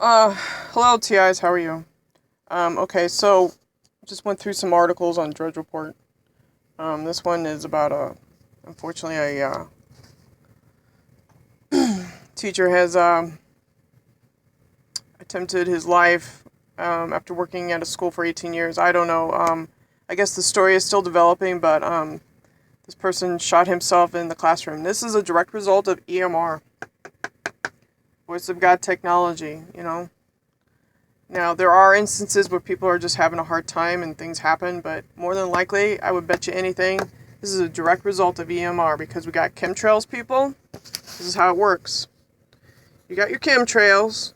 Hello TIs, how are you? Okay, so just went through some articles on Drudge Report. This one is about unfortunately a teacher has attempted his life after working at a school for 18 years. I don't know. I guess the story is still developing, but this person shot himself in the classroom. This is a direct result of EMR, Voice of God technology, you know. Now, there are instances where people are just having a hard time and things happen, but more than likely, I would bet you anything, this is a direct result of EMR because we got chemtrails, people. This is how it works. You got your chemtrails,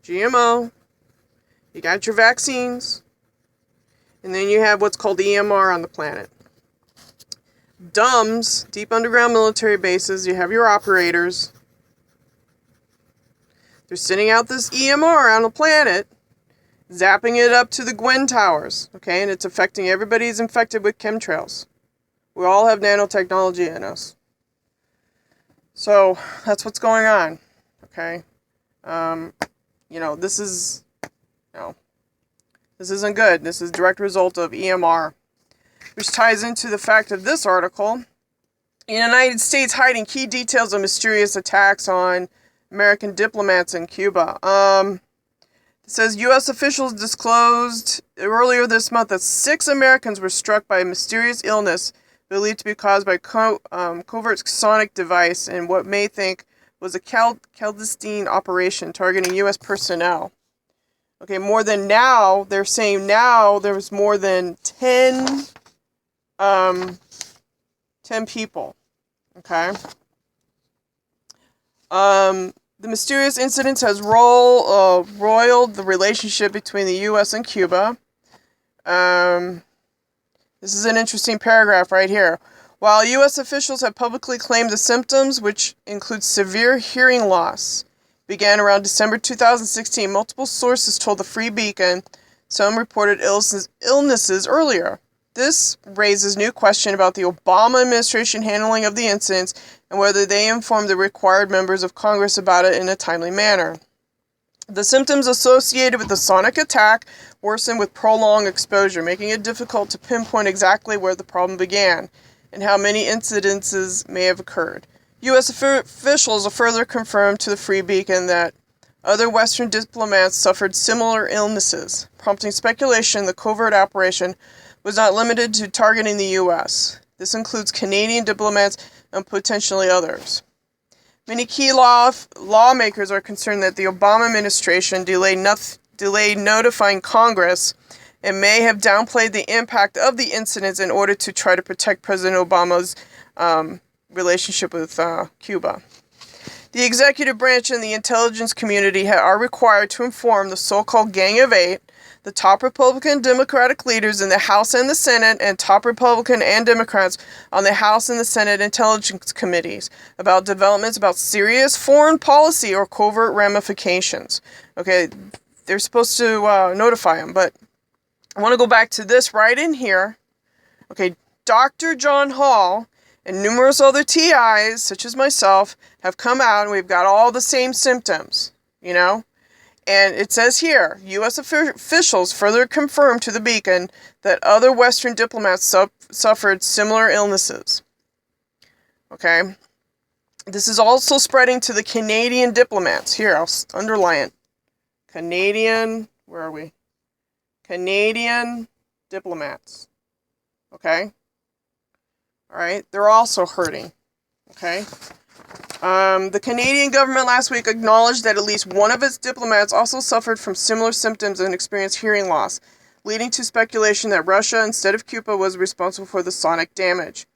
GMO, you got your vaccines, and then you have what's called EMR on the planet. DUMBs, deep underground military bases, you have your operators. They're sending out this EMR on the planet, zapping it up to the Gwen towers, okay? And it's affecting everybody who's infected with chemtrails. We all have nanotechnology in us. So, that's what's going on, okay? This is, this isn't good. This is a direct result of EMR, which ties into the fact of this article. The United States hiding key details of mysterious attacks on American diplomats in Cuba. It says U.S. officials disclosed earlier this month that 6 Americans were struck by a mysterious illness believed to be caused by covert sonic device in what may think was a clandestine operation targeting U.S. personnel. Okay, they're saying now there was more than 10 people. Okay. The mysterious incident has roiled the relationship between the U.S. and Cuba. This is an interesting paragraph right here. While U.S. officials have publicly claimed the symptoms, which include severe hearing loss, began around December 2016, multiple sources told the Free Beacon some reported illnesses earlier. This raises new question about the Obama administration handling of the incidents and whether they informed the required members of Congress about it in a timely manner. The symptoms associated with the sonic attack worsened with prolonged exposure, making it difficult to pinpoint exactly where the problem began and how many incidences may have occurred. U.S. officials have further confirmed to the Free Beacon that other Western diplomats suffered similar illnesses, prompting speculation the covert operation was not limited to targeting the U.S. This includes Canadian diplomats and potentially others. Many key lawmakers are concerned that the Obama administration delayed notifying Congress and may have downplayed the impact of the incidents in order to try to protect President Obama's relationship with Cuba. The executive branch and the intelligence community are required to inform the so-called Gang of Eight, the top Republican and Democratic leaders in the House and the Senate, and top Republican and Democrats on the House and the Senate Intelligence Committees about developments about serious foreign policy or covert ramifications. Okay, they're supposed to notify them, but I want to go back to this right in here. Okay, Dr. John Hall and numerous other TIs, such as myself, have come out and we've got all the same symptoms, you know? And it says here, U.S. officials further confirmed to the Beacon that other Western diplomats suffered similar illnesses. Okay? This is also spreading to the Canadian diplomats. Here, I'll underline it. Where are we? Canadian diplomats. Okay? Alright, they're also hurting. Okay? The Canadian government last week acknowledged that at least one of its diplomats also suffered from similar symptoms and experienced hearing loss, leading to speculation that Russia, instead of Cuba, was responsible for the sonic damage.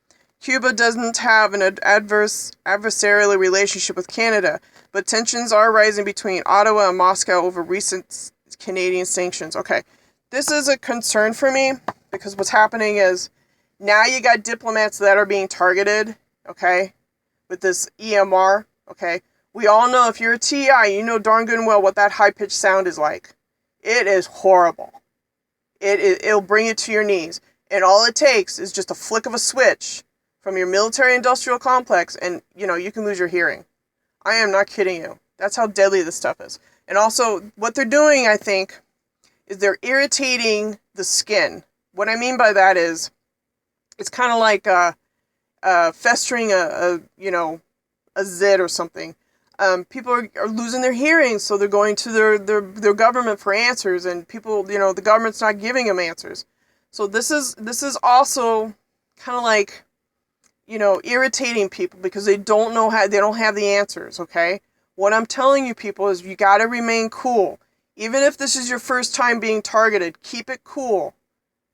Cuba doesn't have an adversarial relationship with Canada, but tensions are rising between Ottawa and Moscow over recent Canadian sanctions. Okay, this is a concern for me, because what's happening is, now you got diplomats that are being targeted, okay, with this EMR, okay? We all know if you're a TI, you know darn good and well what that high-pitched sound is like. It is horrible. It'll bring you to your knees. And all it takes is just a flick of a switch from your military-industrial complex and, you can lose your hearing. I am not kidding you. That's how deadly this stuff is. And also, what they're doing, I think, is they're irritating the skin. What I mean by that is, it's kind of like festering a zit or something. People are losing their hearing, so they're going to their government for answers, and people, the government's not giving them answers. So this is also kind of like, irritating people because they don't have the answers, okay? What I'm telling you people is you got to remain cool. Even if this is your first time being targeted, keep it cool.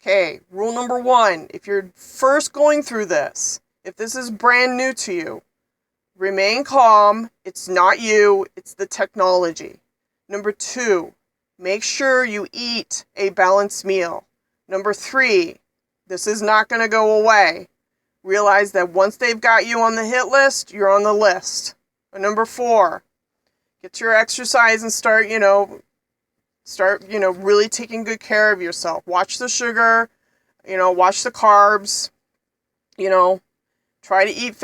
Okay, rule number 1, if you're first going through this, if this is brand new to you, remain calm. It's not you, it's the technology. Number 2, make sure you eat a balanced meal. Number 3, this is not going to go away. Realize that once they've got you on the hit list, you're on the list. And number 4, get your exercise and start really taking good care of yourself. Watch the sugar, watch the carbs, try to eat,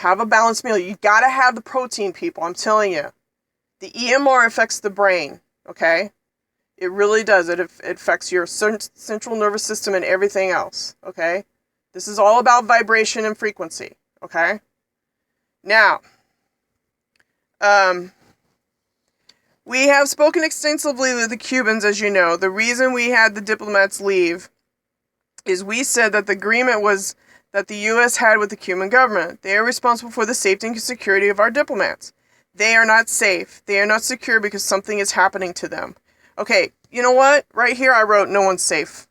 have a balanced meal. You got to have the protein, people. I'm telling you. The EMR affects the brain, okay? It really does. It affects your central nervous system and everything else, okay? This is all about vibration and frequency, okay? Now, we have spoken extensively with the Cubans, as you know. The reason we had the diplomats leave is we said that the agreement was that the U.S. had with the Cuban government. They are responsible for the safety and security of our diplomats. They are not safe. They are not secure because something is happening to them. Okay, you know what? Right here I wrote, no one's safe.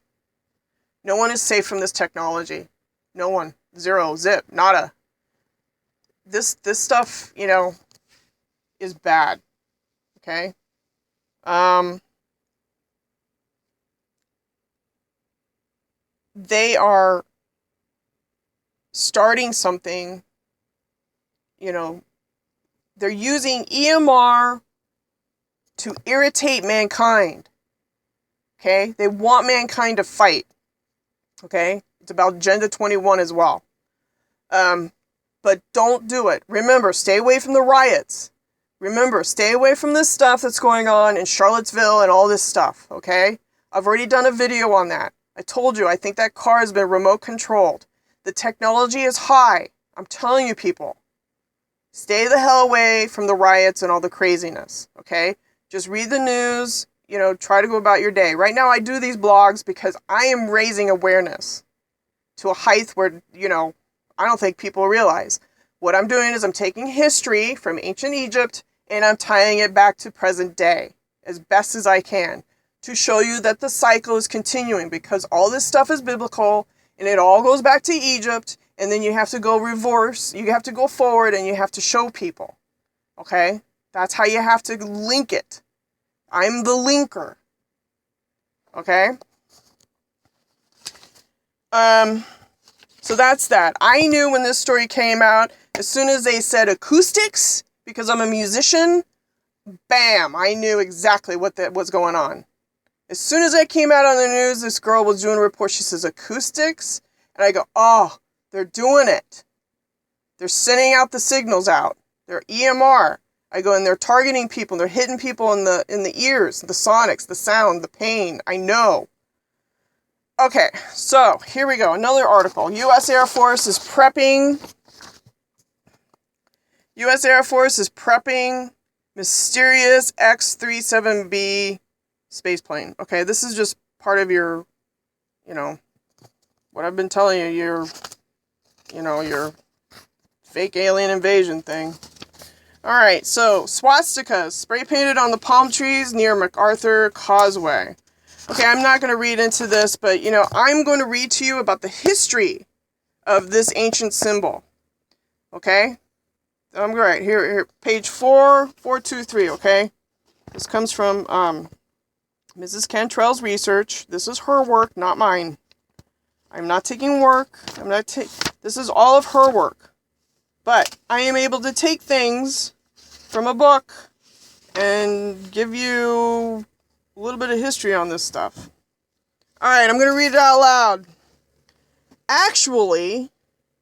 No one is safe from this technology. No one. Zero. Zip. Nada. This stuff, is bad. Okay? They are starting something, they're using EMR to irritate mankind. Okay? They want mankind to fight. Okay? It's about Agenda 21 as well. But don't do it. Remember, stay away from the riots. Remember, stay away from this stuff that's going on in Charlottesville and all this stuff, okay? I've already done a video on that. I told you, I think that car has been remote controlled. The technology is high. I'm telling you, people. Stay the hell away from the riots and all the craziness, okay? Just read the news, try to go about your day. Right now, I do these blogs because I am raising awareness to a height where, I don't think people realize. What I'm doing is I'm taking history from ancient Egypt and I'm tying it back to present day as best as I can to show you that the cycle is continuing, because all this stuff is biblical and it all goes back to Egypt, and then you have to go reverse, you have to go forward, and you have to show people. Okay? That's how you have to link it. I'm the linker. Okay? So that's that. I knew when this story came out, as soon as they said acoustics, because I'm a musician, bam, I knew exactly what was going on. As soon as that came out on the news, this girl was doing a report. She says acoustics, and I go, oh, they're doing it. They're sending out the signals out. They're EMR. I go, and they're targeting people. They're hitting people in the ears, the sonics, the sound, the pain. I know. Okay, so here we go. Another article. U.S. Air Force is prepping mysterious X-37B spaceplane. Okay, this is just part of your, what I've been telling you, your fake alien invasion thing. Alright, so swastikas spray painted on the palm trees near MacArthur Causeway. Okay, I'm not going to read into this, but, I'm going to read to you about the history of this ancient symbol. Okay? I'm right here, page 423, okay? This comes from Mrs. Cantrell's research. This is her work, not mine. I'm not taking work. This is all of her work. But I am able to take things from a book and give you a little bit of history on this stuff. Alright, I'm going to read it out loud. Actually,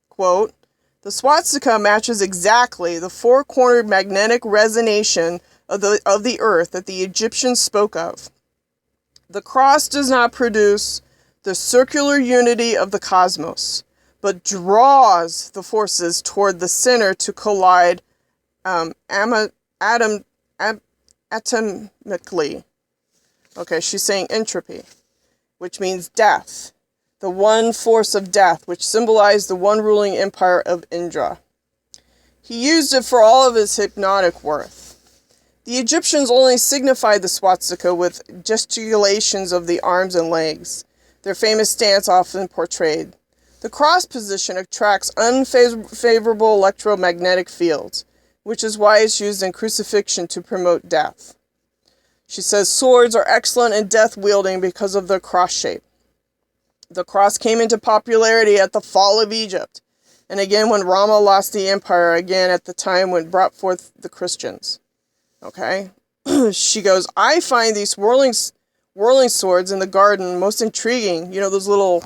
quote, the The swastika matches exactly the four-cornered magnetic resonation of the earth that the Egyptians spoke of. The cross does not produce the circular unity of the cosmos, but draws the forces toward the center to collide atomically. Okay, she's saying entropy, which means death. The one force of death, which symbolized the one ruling empire of Indra. He used it for all of his hypnotic worth. The Egyptians only signified the swastika with gesticulations of the arms and legs, their famous stance often portrayed. The cross position attracts unfavorable electromagnetic fields, which is why it's used in crucifixion to promote death. She says swords are excellent in death wielding because of their cross shape. The cross came into popularity at the fall of Egypt, and again when Rama lost the empire, again at the time when brought forth the Christians. Okay? She goes, I find these whirling swords in the garden most intriguing. You know those little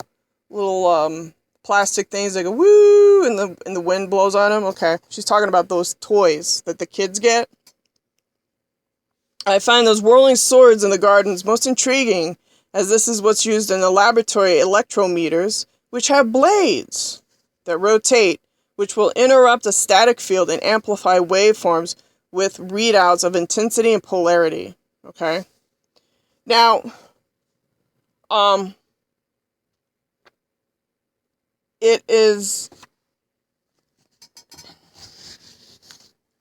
plastic things that go woo and the wind blows on them? Okay. She's talking about those toys that the kids get. I find those whirling swords in the gardens most intriguing, as this is what's used in the laboratory electrometers, which have blades that rotate, which will interrupt a static field and amplify waveforms with readouts of intensity and polarity. Okay? Now, it is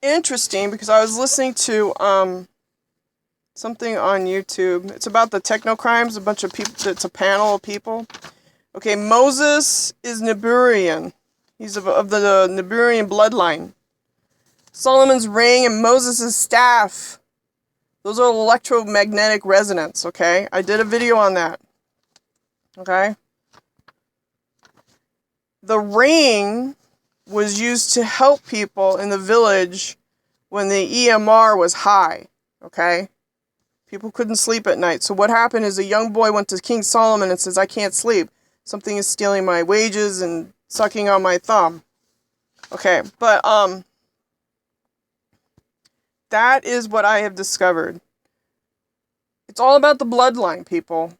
interesting because I was listening to something on YouTube. It's about the techno crimes. A bunch of people. It's a panel of people. Okay, Moses is Niburian. He's of the Niburian bloodline. Solomon's ring and Moses' staff. Those are electromagnetic resonance. Okay, I did a video on that. Okay. The ring was used to help people in the village when the EMR was high. Okay. People couldn't sleep at night. So what happened is a young boy went to King Solomon and says, I can't sleep. Something is stealing my wages and sucking on my thumb. Okay, but that is what I have discovered. It's all about the bloodline, people.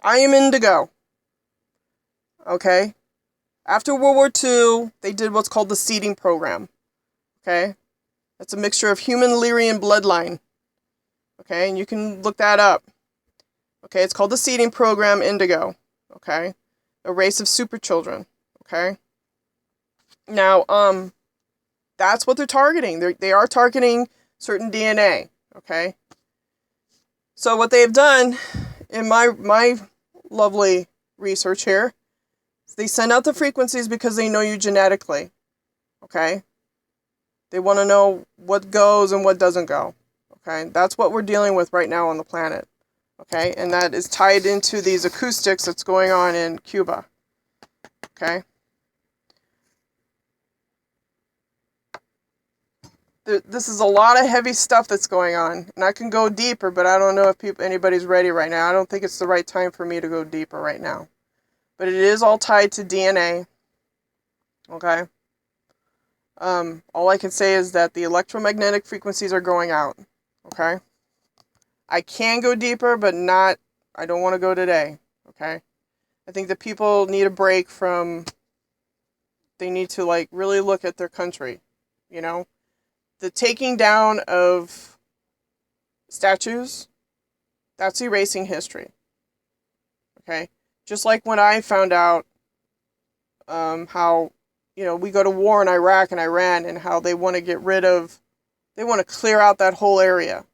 I am indigo. Okay? After World War II, they did what's called the seeding program. Okay? That's a mixture of human Lyrian bloodline. Okay, and you can look that up. Okay, it's called the seeding program indigo. Okay, a race of super children. Okay, now that's what they're targeting. They are targeting certain DNA. Okay, so what they've done in my lovely research here is they send out the frequencies because they know you genetically. Okay, they want to know what goes and what doesn't go. Okay, that's what we're dealing with right now on the planet. Okay, and that is tied into these acoustics that's going on in Cuba. Okay. This is a lot of heavy stuff that's going on, and I can go deeper, but I don't know if anybody's ready right now. I don't think it's the right time for me to go deeper right now. But it is all tied to DNA. Okay. All I can say is that the electromagnetic frequencies are going out. Okay? I can go deeper, but I don't want to go today. Okay? I think that people need a break from, they need to really look at their country. You know? The taking down of statues, that's erasing history. Okay? Just like when I found out how, we go to war in Iraq and Iran and how they want to clear out that whole area.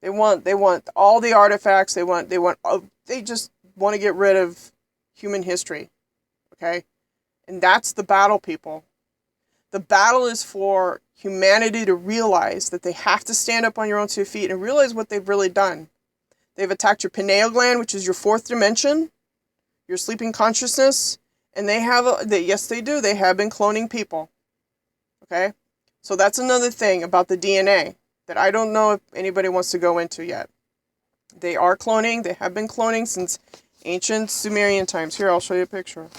They want all the artifacts. They just want to get rid of human history. Okay? And that's the battle, people. The battle is for humanity to realize that they have to stand up on your own 2 feet and realize what they've really done. They've attacked your pineal gland, which is your fourth dimension, your sleeping consciousness, and yes, they do. They have been cloning people. Okay? So that's another thing about the DNA that I don't know if anybody wants to go into yet. They are cloning. They have been cloning since ancient Sumerian times. Here, I'll show you a picture.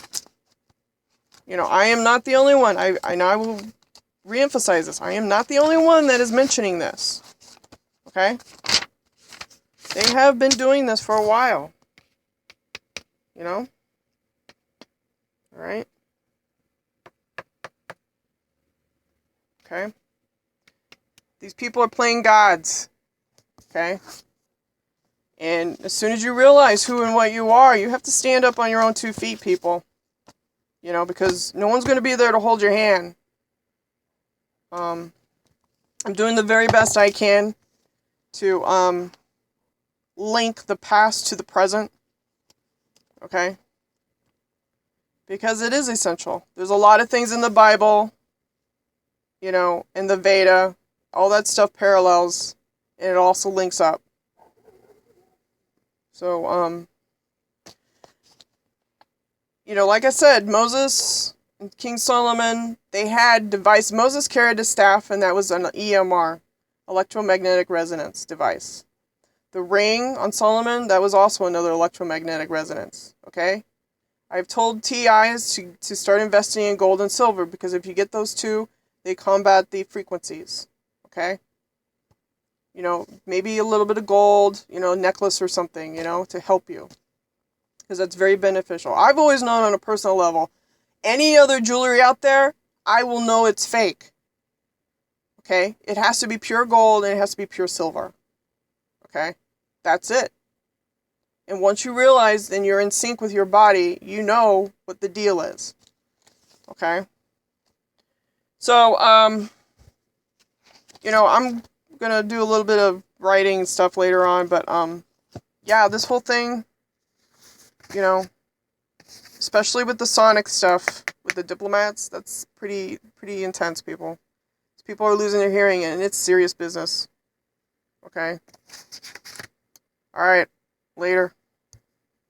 You know, I am not the only one. I will reemphasize this. I am not the only one that is mentioning this. Okay? They have been doing this for a while. You know? Alright? Okay? These people are playing gods. Okay? And as soon as you realize who and what you are, you have to stand up on your own 2 feet, people. You know, because no one's going to be there to hold your hand. I'm doing the very best I can to link the past to the present. Okay? Because it is essential. There's a lot of things in the Bible, you know, in the Veda, all that stuff parallels, and it also links up. So, you know, like I said, Moses and King Solomon, they had device. Moses carried a staff, and that was an EMR, electromagnetic resonance device. The ring on Solomon, that was also another electromagnetic resonance, okay? I've told TIs to start investing in gold and silver, because if you get those two, they combat the frequencies, okay? You know, maybe a little bit of gold, you know, a necklace or something, you know, to help you. Because that's very beneficial. I've always known on a personal level, any other jewelry out there, I will know it's fake. Okay? It has to be pure gold and it has to be pure silver. Okay? That's it. And once you realize and you're in sync with your body, you know what the deal is. Okay? So, you know, I'm gonna do a little bit of writing and stuff later on, but, yeah, this whole thing, you know, especially with the sonic stuff, with the diplomats, that's pretty intense, people. People are losing their hearing, and it's serious business. Okay? Alright, later.